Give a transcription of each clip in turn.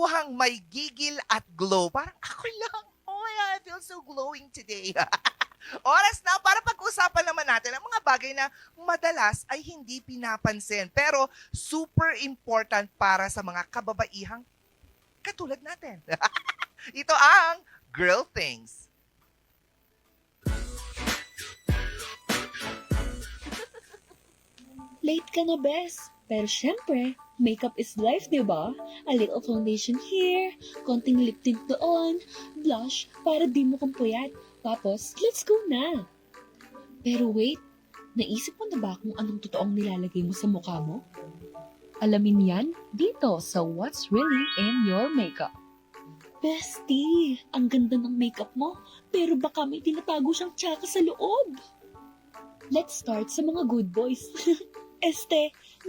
kwentuhang may gigil at glow. Parang ako lang. Oh my God, I feel so glowing today. Oras na para pag-usapan naman natin ang mga bagay na madalas ay hindi pinapansin pero super important para sa mga kababaihang katulad natin. Ito ang Girl Things. Late ka na, bes. Pero syempre, makeup is life, di ba? A little foundation here, konting lip tint doon, blush para di mo kumpuyat. Tapos, let's go na. Pero wait, naisip mo na ba kung anong totoong nilalagay mo sa mukha mo? Alamin yan dito sa What's Really in Your Makeup. Bestie, ang ganda ng makeup mo, pero baka may tinatago siyang tsaka sa loob. Let's start sa mga good boys.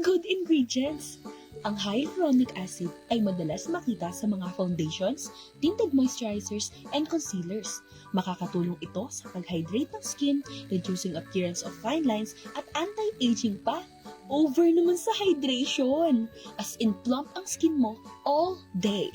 Good ingredients. Ang hyaluronic acid ay madalas makita sa mga foundations, tinted moisturizers, and concealers. Makakatulong ito sa pag-hydrate ng skin, reducing appearance of fine lines, at anti-aging pa. Over naman sa hydration, as in plump ang skin mo all day.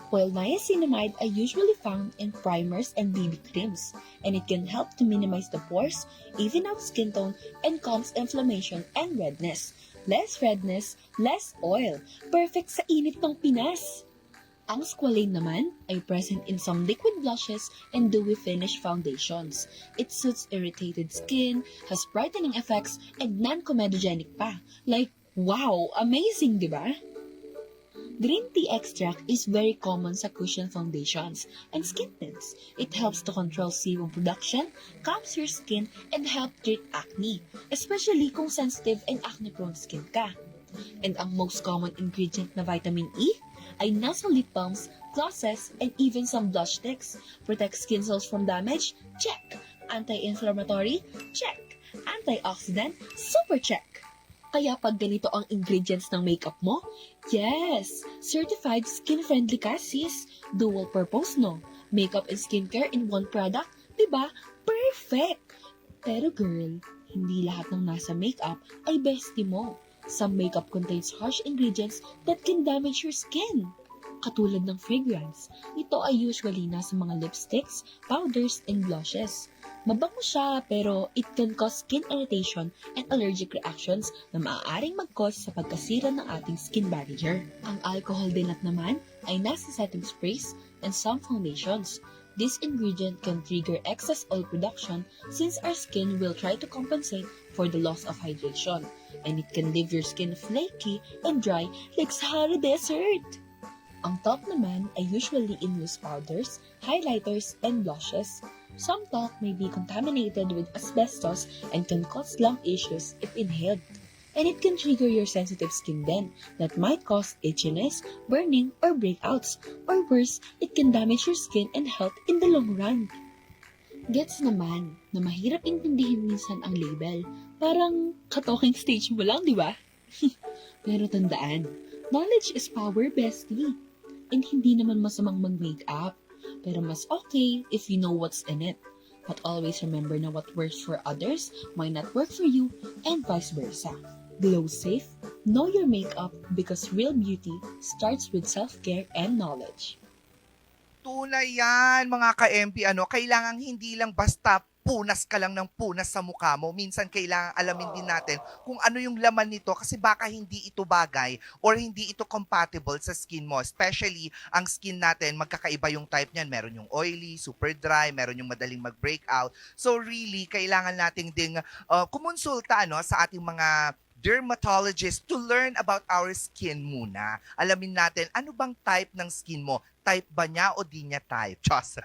While niacinamide are usually found in primers and BB creams, and it can help to minimize the pores, even out skin tone, and calms inflammation and redness. Less redness, less oil. Perfect sa init ng Pinas. Ang squalane naman ay present in some liquid blushes and dewy finish foundations. It suits irritated skin, has brightening effects, and non-comedogenic pa. Like, wow, amazing, di ba? Green tea extract is very common sa cushion foundations and skin tints. It helps to control sebum production, calms your skin, and help treat acne, especially kung sensitive and acne-prone skin ka. And ang most common ingredient na vitamin E ay nasa lip balms, glosses, and even some blush sticks. Protect skin cells from damage? Check. Anti-inflammatory? Check. Antioxidant? Super check. Kaya pag ganito ang ingredients ng makeup mo, yes! Certified skin-friendly ka, sis! Dual purpose, no? Makeup and skincare in one product, diba? Perfect! Pero girl, hindi lahat ng nasa makeup ay bestie mo. Some makeup contains harsh ingredients that can damage your skin. Katulad ng fragrance, ito ay usually nasa mga lipsticks, powders, and blushes. Mabango siya pero it can cause skin irritation and allergic reactions na maaaring mag-cause sa pagkasira ng ating skin barrier. Ang alcohol dinat naman ay nasa setting sprays and some foundations. This ingredient can trigger excess oil production since our skin will try to compensate for the loss of hydration, and it can leave your skin flaky and dry like Sahara Desert. Ang top naman ay usually in loose powders, highlighters, and blushes. Some talc may be contaminated with asbestos and can cause lung issues if inhaled. And it can trigger your sensitive skin then that might cause itchiness, burning, or breakouts. Or worse, it can damage your skin and health in the long run. Gets naman na mahirap intindihin minsan ang label. Parang ka-talking stage mo lang, di ba? Pero tandaan, knowledge is power, bestie. And hindi naman masamang mag-makeup. Pero mas okay if you know what's in it. But always remember na what works for others might not work for you, and vice versa. Glow safe, know your makeup, because real beauty starts with self-care and knowledge. Tunay yan, mga ka-MP. Kailangan hindi lang basta punas ka lang ng punas sa mukha mo. Minsan kailangan alamin din natin kung ano yung laman nito kasi baka hindi ito bagay or hindi ito compatible sa skin mo. Especially, ang skin natin, magkakaiba yung type niyan. Meron yung oily, super dry, meron yung madaling mag-breakout. So really, kailangan nating ding kumonsulta sa ating mga dermatologist to learn about our skin muna. Alamin natin, ano bang type ng skin mo? Type ba niya o di niya type? Chos!